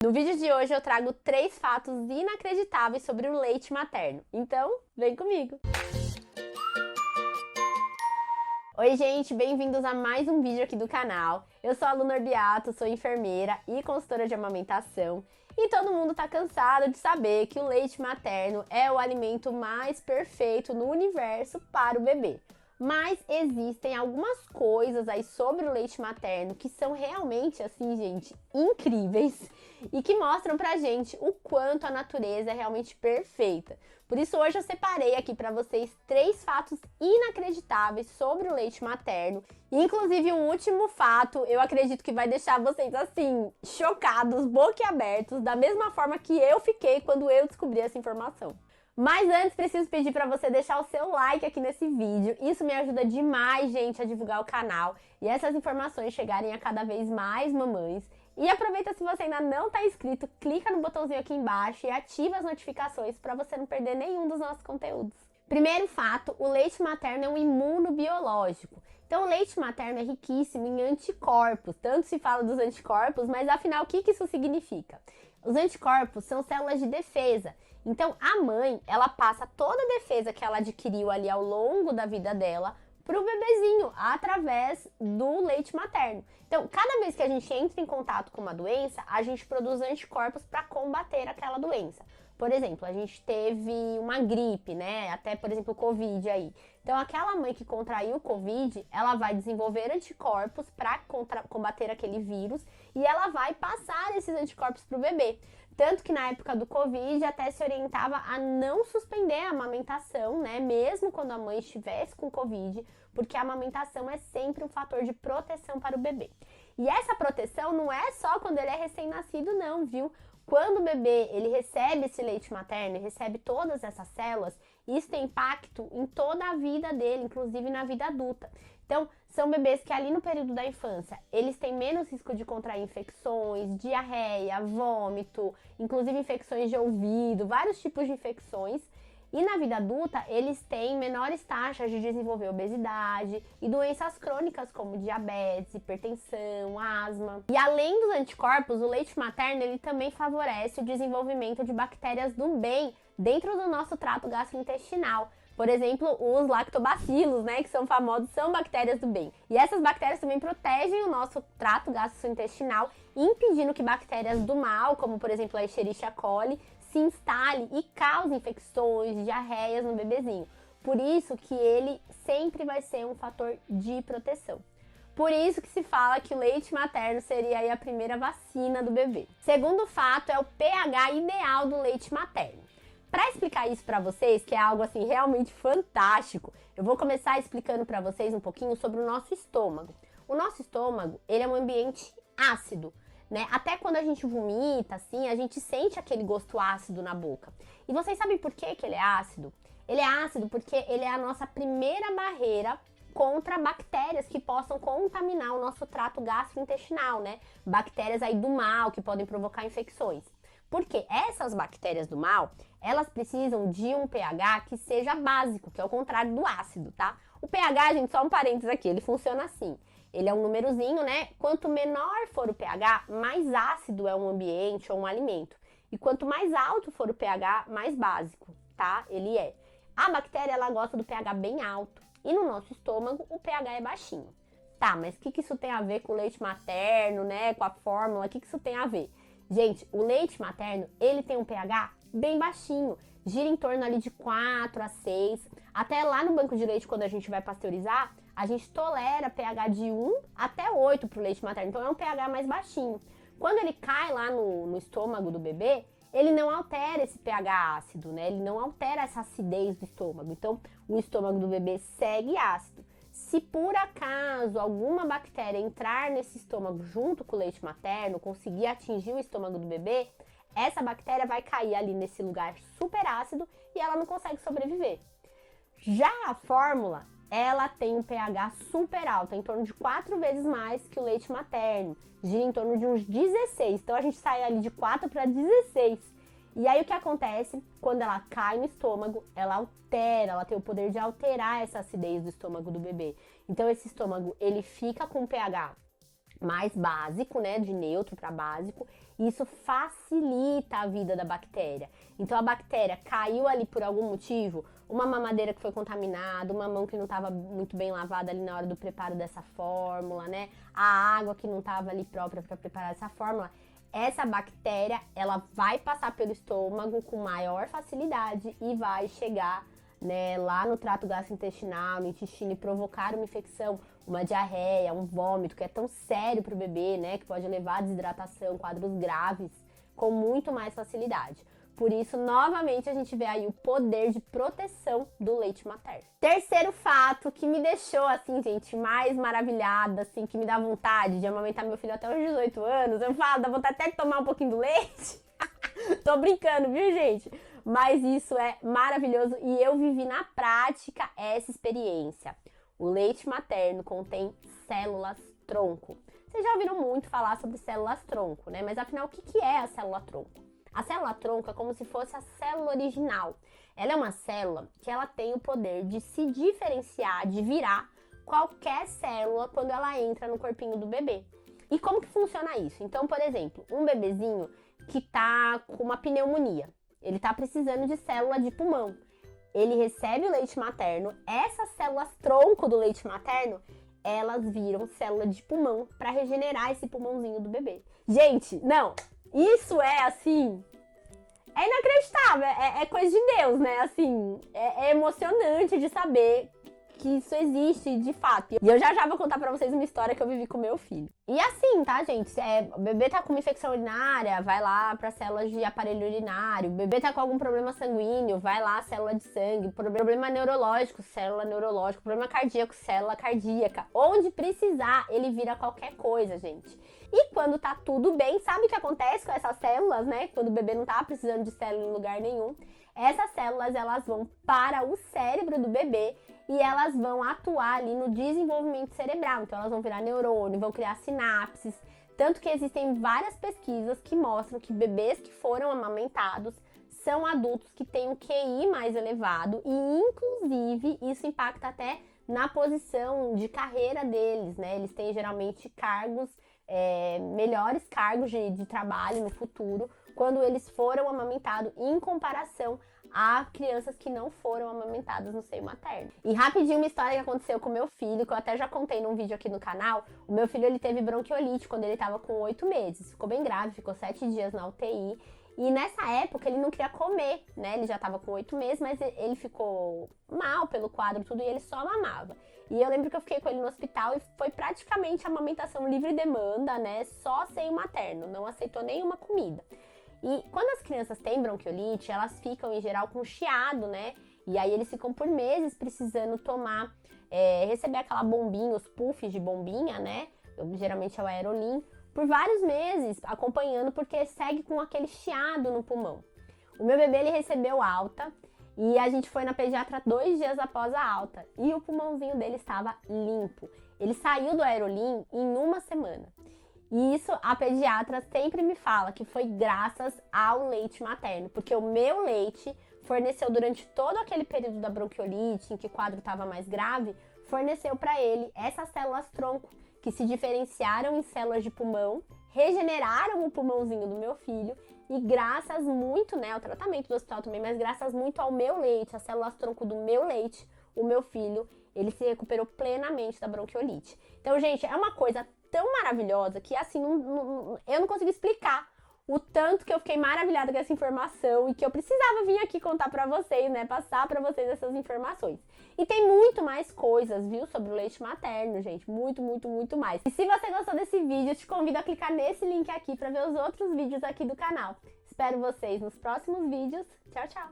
No vídeo de hoje eu trago 3 fatos inacreditáveis sobre o leite materno. Então, vem comigo! Oi gente, bem-vindos a mais um vídeo aqui do canal. Eu sou a Luna Orbiato, sou enfermeira e consultora de amamentação. E todo mundo tá cansado de saber que o leite materno é o alimento mais perfeito no universo para o bebê. Mas existem algumas coisas aí sobre o leite materno que são realmente, assim, gente, incríveis e que mostram pra gente o quanto a natureza é realmente perfeita. Por isso hoje eu separei aqui pra vocês 3 fatos inacreditáveis sobre o leite materno. Inclusive o último fato, eu acredito que vai deixar vocês, assim, chocados, boquiabertos, da mesma forma que eu fiquei quando eu descobri essa informação. Mas antes, preciso pedir para você deixar o seu like aqui nesse vídeo. Isso me ajuda demais, gente, a divulgar o canal e essas informações chegarem a cada vez mais mamães. E aproveita, se você ainda não está inscrito, clica no botãozinho aqui embaixo e ativa as notificações para você não perder nenhum dos nossos conteúdos. Primeiro fato, o leite materno é um imunobiológico. Então, o leite materno é riquíssimo em anticorpos. Tanto se fala dos anticorpos, mas afinal, o que isso significa? Os anticorpos são células de defesa. Então, a mãe, ela passa toda a defesa que ela adquiriu ali ao longo da vida dela para o bebezinho, através do leite materno. Então, cada vez que a gente entra em contato com uma doença, a gente produz anticorpos para combater aquela doença. Por exemplo, a gente teve uma gripe, né? Até, por exemplo, o Covid aí. Então, aquela mãe que contraiu o Covid, ela vai desenvolver anticorpos para combater aquele vírus e ela vai passar esses anticorpos para o bebê. Tanto que na época do Covid até se orientava a não suspender a amamentação, né? Mesmo quando a mãe estivesse com Covid, porque a amamentação é sempre um fator de proteção para o bebê. E essa proteção não é só quando ele é recém-nascido, não, viu? Quando o bebê ele recebe esse leite materno, recebe todas essas células, isso tem impacto em toda a vida dele, inclusive na vida adulta. Então, são bebês que ali no período da infância, eles têm menos risco de contrair infecções, diarreia, vômito, inclusive infecções de ouvido, vários tipos de infecções. E na vida adulta, eles têm menores taxas de desenvolver obesidade e doenças crônicas como diabetes, hipertensão, asma. E além dos anticorpos, o leite materno ele também favorece o desenvolvimento de bactérias do bem dentro do nosso trato gastrointestinal. Por exemplo, os lactobacilos, né, que são famosos, são bactérias do bem. E essas bactérias também protegem o nosso trato gastrointestinal, impedindo que bactérias do mal, como por exemplo a Escherichia coli, se instale e cause infecções, diarreias no bebezinho. Por isso que ele sempre vai ser um fator de proteção. Por isso que se fala que o leite materno seria aí a primeira vacina do bebê. Segundo fato é o pH ideal do leite materno. Para explicar isso para vocês, que é algo assim realmente fantástico, eu vou começar explicando para vocês um pouquinho sobre o nosso estômago. O nosso estômago, ele é um ambiente ácido, né? Até quando a gente vomita, assim, a gente sente aquele gosto ácido na boca. E vocês sabem por que ele é ácido? Ele é ácido porque ele é a nossa primeira barreira contra bactérias que possam contaminar o nosso trato gastrointestinal, né? Bactérias aí do mal que podem provocar infecções. Porque essas bactérias do mal, elas precisam de um pH que seja básico, que é o contrário do ácido, tá? O pH, gente, só um parênteses aqui, ele funciona assim. Ele é um númerozinho, né? Quanto menor for o pH, mais ácido é um ambiente ou um alimento. E quanto mais alto for o pH, mais básico, tá? Ele é. A bactéria, ela gosta do pH bem alto. E no nosso estômago, o pH é baixinho. Tá, mas o que isso tem a ver com o leite materno, né? Com a fórmula, o que isso tem a ver? Gente, o leite materno, ele tem um pH bem baixinho, gira em torno ali de 4 a 6. Até lá no banco de leite, quando a gente vai pasteurizar, a gente tolera pH de 1 até 8 para o leite materno, então é um pH mais baixinho. Quando ele cai lá no estômago do bebê, ele não altera esse pH ácido, né? Ele não altera essa acidez do estômago, então o estômago do bebê segue ácido. Se por acaso alguma bactéria entrar nesse estômago junto com o leite materno, conseguir atingir o estômago do bebê, essa bactéria vai cair ali nesse lugar super ácido e ela não consegue sobreviver. Já a fórmula, ela tem um pH super alto, em torno de 4 vezes mais que o leite materno, gira em torno de uns 16, então a gente sai ali de 4 para 16. E aí o que acontece? Quando ela cai no estômago, ela altera, ela tem o poder de alterar essa acidez do estômago do bebê. Então esse estômago, ele fica com pH mais básico, né, de neutro para básico, e isso facilita a vida da bactéria. Então a bactéria caiu ali por algum motivo, uma mamadeira que foi contaminada, uma mão que não estava muito bem lavada ali na hora do preparo dessa fórmula, né, a água que não estava ali própria para preparar essa fórmula, essa bactéria, ela vai passar pelo estômago com maior facilidade e vai chegar, né, lá no trato gastrointestinal, no intestino, e provocar uma infecção, uma diarreia, um vômito, que é tão sério para o bebê, né, que pode levar a desidratação, quadros graves, com muito mais facilidade. Por isso, novamente, a gente vê aí o poder de proteção do leite materno. Terceiro fato que me deixou, assim, gente, mais maravilhada, assim, que me dá vontade de amamentar meu filho até os 18 anos. Eu falo, dá vontade até de tomar um pouquinho do leite. Tô brincando, viu, gente? Mas isso é maravilhoso e eu vivi na prática essa experiência. O leite materno contém células tronco. Vocês já ouviram muito falar sobre células tronco, né? Mas afinal, o que é a célula tronco? A célula tronco é como se fosse a célula original. Ela é uma célula que ela tem o poder de se diferenciar, de virar qualquer célula quando ela entra no corpinho do bebê. E como que funciona isso? Então, por exemplo, um bebezinho que tá com uma pneumonia, ele tá precisando de célula de pulmão. Ele recebe o leite materno, essas células tronco do leite materno, elas viram célula de pulmão para regenerar esse pulmãozinho do bebê. Gente, não, isso é assim, é inacreditável, é coisa de Deus, né? Assim, é emocionante de saber que isso existe de fato. E eu já vou contar pra vocês uma história que eu vivi com meu filho. E assim, tá, gente? O bebê tá com uma infecção urinária, vai lá pra células de aparelho urinário. O bebê tá com algum problema sanguíneo, vai lá, célula de sangue. Problema neurológico, célula neurológica. Problema cardíaco, célula cardíaca. Onde precisar, ele vira qualquer coisa, gente. E quando tá tudo bem, sabe o que acontece com essas células, né? Quando o bebê não tá precisando de célula em lugar nenhum. Essas células, elas vão para o cérebro do bebê e elas vão atuar ali no desenvolvimento cerebral. Então, elas vão virar neurônio, vão criar sinapses. Tanto que existem várias pesquisas que mostram que bebês que foram amamentados são adultos que têm um QI mais elevado e, inclusive, isso impacta até na posição de carreira deles, né? Eles têm, geralmente, cargos, melhores cargos de trabalho no futuro, quando eles foram amamentados em comparação a crianças que não foram amamentadas no seio materno. E rapidinho uma história que aconteceu com meu filho, que eu até já contei num vídeo aqui no canal. O meu filho, ele teve bronquiolite quando ele tava com 8 meses. Ficou bem grave, ficou 7 dias na UTI. E nessa época ele não queria comer, né? Ele já tava com 8 meses, mas ele ficou mal pelo quadro e tudo, e ele só mamava. E eu lembro que eu fiquei com ele no hospital e foi praticamente amamentação livre demanda, né? Só seio materno, não aceitou nenhuma comida. E quando as crianças têm bronquiolite, elas ficam em geral com chiado, né? E aí eles ficam por meses precisando tomar, receber aquela bombinha, os puffs de bombinha, né? Geralmente é o Aerolim, por vários meses, acompanhando, porque segue com aquele chiado no pulmão. O meu bebê, ele recebeu alta e a gente foi na pediatra 2 dias após a alta e o pulmãozinho dele estava limpo. Ele saiu do Aerolim em uma semana. E isso a pediatra sempre me fala que foi graças ao leite materno, porque o meu leite forneceu durante todo aquele período da bronquiolite, em que o quadro estava mais grave, forneceu para ele essas células tronco, que se diferenciaram em células de pulmão, regeneraram o pulmãozinho do meu filho e graças muito, né, ao tratamento do hospital também, mas graças muito ao meu leite, as células tronco do meu leite, o meu filho, ele se recuperou plenamente da bronquiolite. Então, gente, é uma coisa tão maravilhosa que, assim, eu não consigo explicar o tanto que eu fiquei maravilhada com essa informação e que eu precisava vir aqui contar pra vocês, né, passar pra vocês essas informações. E tem muito mais coisas, viu, sobre o leite materno, gente, muito, muito, muito mais. E se você gostou desse vídeo, eu te convido a clicar nesse link aqui pra ver os outros vídeos aqui do canal. Espero vocês nos próximos vídeos. Tchau, tchau!